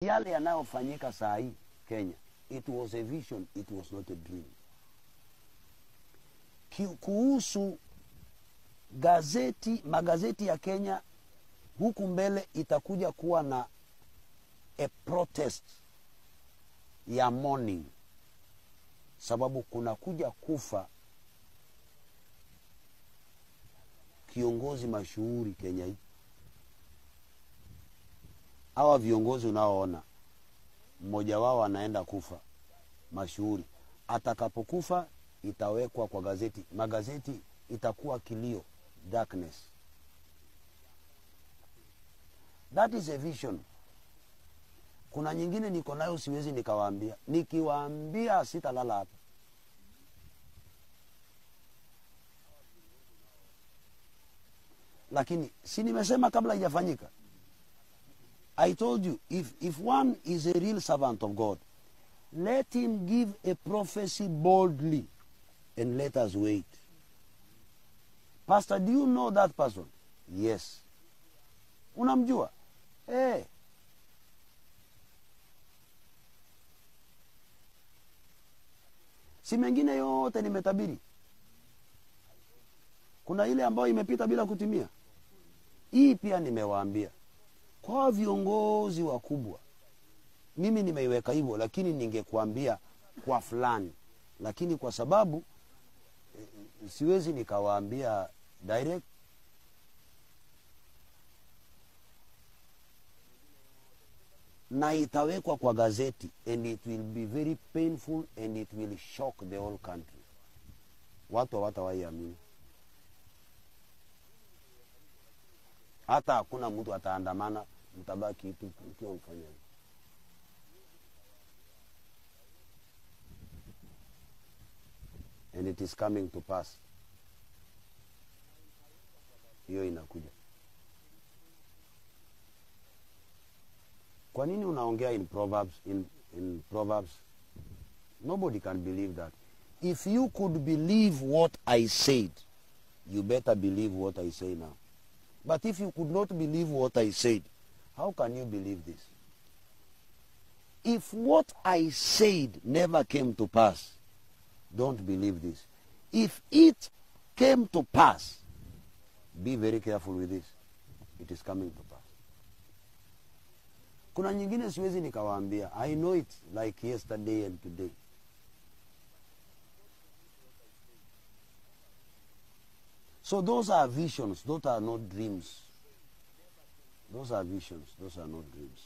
Yale yanayofanyika saa hii Kenya, it was a vision, it was not a dream. Kuhusu magazeti ya Kenya, huku mbele itakuja kuwa na a protest ya mourning, sababu kuna kuja kufa kiongozi mashuhuri Kenya hii. Hawa viongozi unaoona, mmoja wao anaenda kufa mashuhuri. Atakapokufa itawekwa kwa gazeti, magazeti itakuwa kilio, darkness. That is a vision. Kuna nyingine niko nayo siwezi nikawaambia. Nikiwaambia sitalala hapa. Lakini si nimesema kabla haijafanyika. I told you, if one is a real servant of God, let him give a prophecy boldly and let us wait. Pastor, do you know that person? Yes. Unamjua? Si mengine yote nimetabiri. Kuna ile ambayo imepita bila kutimia. Hii pia nimewaambia. Kwa viongozi wakubwa, mimi nimeiweka hivyo, lakini ningekuambia kwa fulani. Lakini kwa sababu siwezi nikawaambia direct, na itawekwa kwa gazeti, and it will be very painful and it will shock the whole country. Watu hawatawaamini. Hata hakuna mtu ataandamana, mtabaki tu ukiwa mfanya. And it is coming to pass. Hiyo inakuja. Kwa nini unaongea in Proverbs? In Proverbs, nobody can believe that. If you could believe what I said, you better believe what I say now. But if you could not believe what I said, how can you believe this? If what I said never came to pass, don't believe this. If it came to pass, be very careful with this. It is coming to pass. Kuna nyingine siwezi nikawaambia. I know it like yesterday and today. So those are visions, those are not dreams. Those are visions, those are not dreams.